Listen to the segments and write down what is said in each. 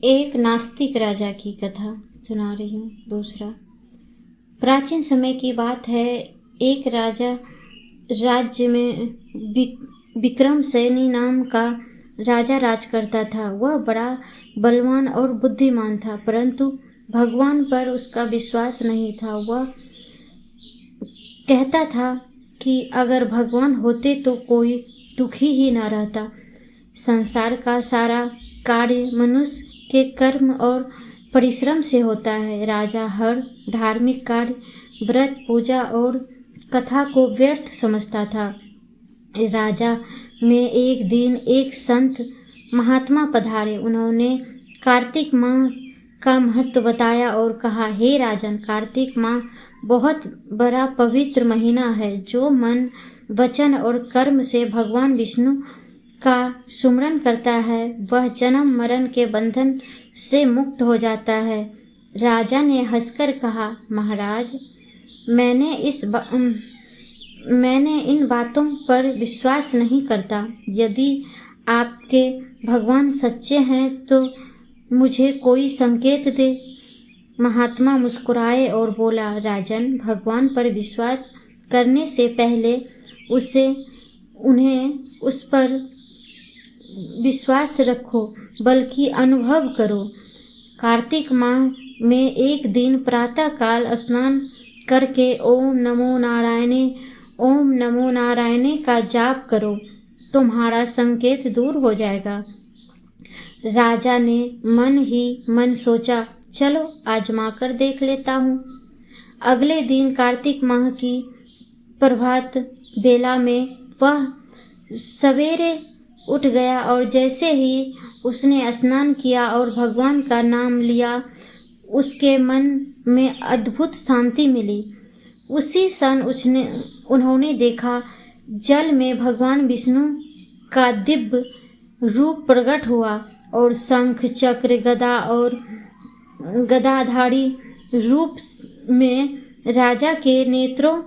एक नास्तिक राजा की कथा सुना रही हूँ। दूसरा, प्राचीन समय की बात है। एक राजा राज्य में विक्रम सैनी नाम का राजा राज करता था। वह बड़ा बलवान और बुद्धिमान था, परंतु भगवान पर उसका विश्वास नहीं था। वह कहता था कि अगर भगवान होते तो कोई दुखी ही न रहता। संसार का सारा कार्य मनुष्य के कर्म और परिश्रम से होता है। राजा हर धार्मिक कार्य, व्रत, पूजा और कथा को व्यर्थ समझता था। राजा में एक दिन एक संत महात्मा पधारे। उन्होंने कार्तिक माह का महत्व बताया और कहा, हे राजन, कार्तिक माह बहुत बड़ा पवित्र महीना है। जो मन, वचन और कर्म से भगवान विष्णु का सुमरन करता है, वह जन्म मरण के बंधन से मुक्त हो जाता है। राजा ने हंसकर कहा, महाराज, मैंने इन बातों पर विश्वास नहीं करता। यदि आपके भगवान सच्चे हैं तो मुझे कोई संकेत दे। महात्मा मुस्कुराए और बोला, राजन, भगवान पर विश्वास करने से पहले उन्हें उस पर विश्वास रखो, बल्कि अनुभव करो। कार्तिक माह में एक दिन प्रातः काल स्नान करके ओम नमो नारायणे का जाप करो। तुम्हारा संकेत दूर हो जाएगा। राजा ने मन ही मन सोचा, चलो आजमा कर देख लेता हूँ। अगले दिन कार्तिक माह की प्रभात बेला में वह सवेरे उठ गया और जैसे ही उसने स्नान किया और भगवान का नाम लिया, उसके मन में अद्भुत शांति मिली। उसी क्षण उन्होंने देखा, जल में भगवान विष्णु का दिव्य रूप प्रकट हुआ और शंख, चक्र, गदा और गदाधारी रूप में राजा के नेत्रों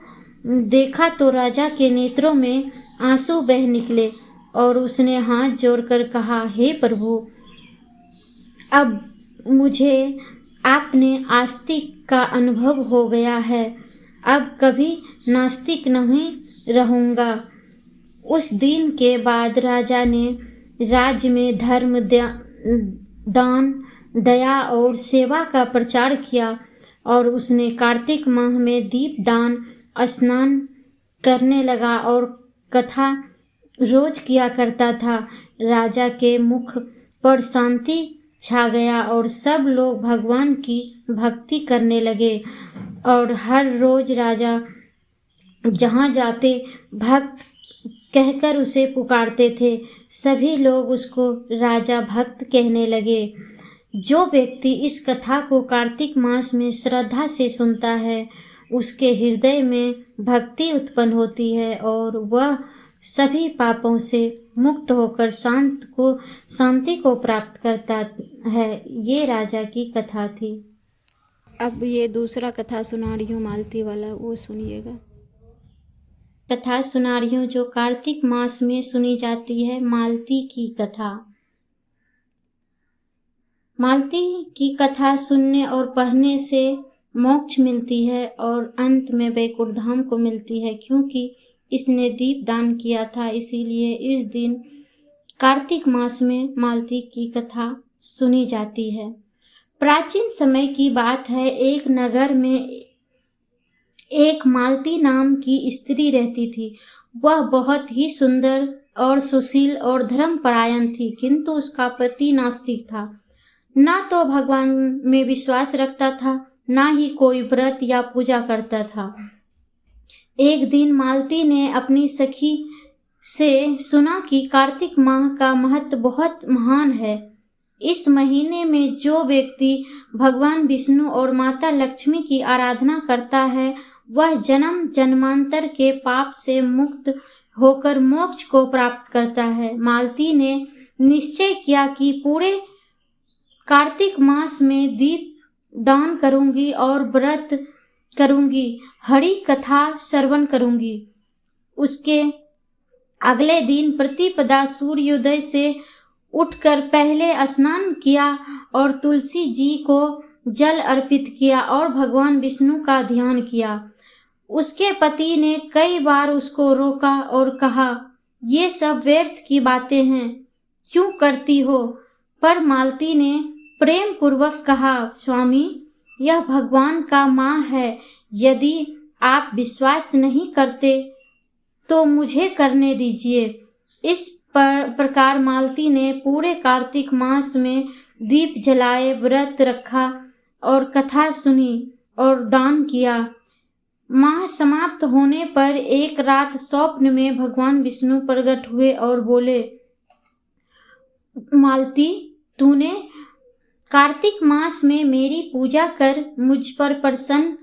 देखा तो राजा के नेत्रों में आंसू बह निकले और उसने हाथ जोड़कर कहा, हे प्रभु, अब मुझे आपने आस्तिक का अनुभव हो गया है। अब कभी नास्तिक नहीं रहूँगा। उस दिन के बाद राजा ने राज्य में धर्म, दान, दया और सेवा का प्रचार किया और उसने कार्तिक माह में दीपदान, स्नान करने लगा और कथा रोज किया करता था। राजा के मुख पर शांति छा गया और सब लोग भगवान की भक्ति करने लगे और हर रोज राजा जहाँ जाते भक्त कहकर उसे पुकारते थे। सभी लोग उसको राजा भक्त कहने लगे। जो व्यक्ति इस कथा को कार्तिक मास में श्रद्धा से सुनता है, उसके हृदय में भक्ति उत्पन्न होती है और वह सभी पापों से मुक्त होकर शांति को प्राप्त करता है। ये राजा की कथा थी। अब ये दूसरा कथा सुना रही हूँ, मालती वाला, वो सुनिएगा। कथा सुना रही हूँ जो कार्तिक मास में सुनी जाती है, मालती की कथा। मालती की कथा सुनने और पढ़ने से मोक्ष मिलती है और अंत में वैकुंठ धाम को मिलती है। क्योंकि इसने दीप दान किया था, इसीलिए इस दिन कार्तिक मास में मालती की कथा सुनी जाती है। प्राचीन समय की बात है। एक नगर में एक मालती नाम की स्त्री रहती थी। वह बहुत ही सुंदर और सुशील और धर्मपरायण थी, किंतु उसका पति नास्तिक था। ना तो भगवान में विश्वास रखता था, ना ही कोई व्रत या पूजा करता था। एक दिन मालती ने अपनी सखी से सुना कि कार्तिक माह का महत्व बहुत महान है। इस महीने में जो व्यक्ति भगवान विष्णु और माता लक्ष्मी की आराधना करता है, वह जन्म जन्मांतर के पाप से मुक्त होकर मोक्ष को प्राप्त करता है। मालती ने निश्चय किया कि पूरे कार्तिक मास में दीप दान करूंगी और व्रत करूंगी, हरि कथा श्रवण करूंगी। उसके अगले दिन प्रतिपदा सूर्योदय से उठकर पहले स्नान किया और तुलसी जी को जल अर्पित किया और भगवान विष्णु का ध्यान किया। उसके पति ने कई बार उसको रोका और कहा, ये सब व्यर्थ की बातें हैं, क्यों करती हो? पर मालती ने प्रेम पूर्वक कहा, स्वामी, यह भगवान का माँ है, यदि आप विश्वास नहीं करते तो मुझे करने दीजिए। इस प्रकार मालती ने पूरे कार्तिक मास में दीप जलाए, व्रत रखा और कथा सुनी और दान किया। माह समाप्त होने पर एक रात स्वप्न में भगवान विष्णु प्रकट हुए और बोले, मालती, तूने कार्तिक मास में मेरी पूजा कर मुझ पर प्रसन्न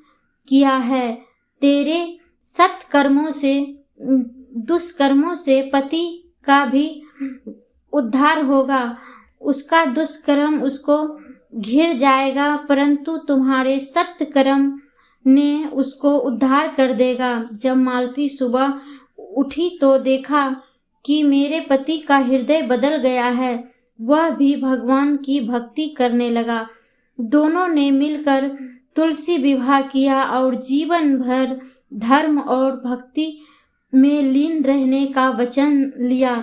किया है। तेरे सत्कर्मों से, दुष्कर्मों से पति का भी उद्धार होगा। उसका दुष्कर्म उसको घिर जाएगा, परंतु तुम्हारे सत्कर्म ने उसको उद्धार कर देगा। जब मालती सुबह उठी तो देखा कि मेरे पति का हृदय बदल गया है। वह भी भगवान की भक्ति करने लगा। दोनों ने मिलकर तुलसी विवाह किया और जीवन भर धर्म और भक्ति में लीन रहने का वचन लिया।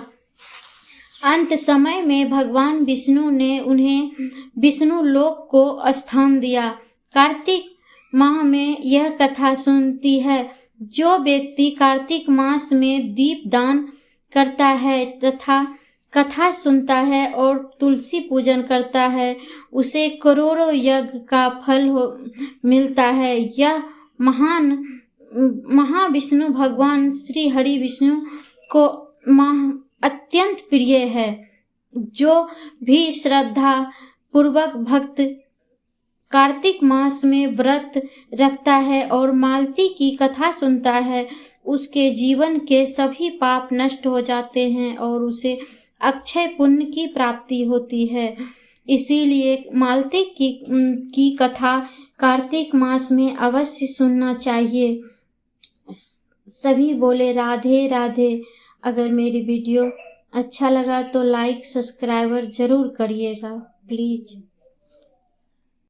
अंत समय में भगवान विष्णु ने उन्हें विष्णु लोक को स्थान दिया। कार्तिक माह में यह कथा सुनती है। जो व्यक्ति कार्तिक मास में दीप दान करता है तथा कथा सुनता है और तुलसी पूजन करता है, उसे करोड़ों यज्ञ का फल मिलता है। यह महाविष्णु भगवान श्री हरि विष्णु को अत्यंत प्रिय है। जो भी श्रद्धा पूर्वक भक्त कार्तिक मास में व्रत रखता है और मालती की कथा सुनता है, उसके जीवन के सभी पाप नष्ट हो जाते हैं और उसे अक्षय पुण्य की प्राप्ति होती है। इसीलिए मालती की कथा कार्तिक मास में अवश्य सुनना चाहिए। सभी बोले राधे राधे। अगर मेरी वीडियो अच्छा लगा तो लाइक सब्सक्राइबर जरूर करिएगा प्लीज।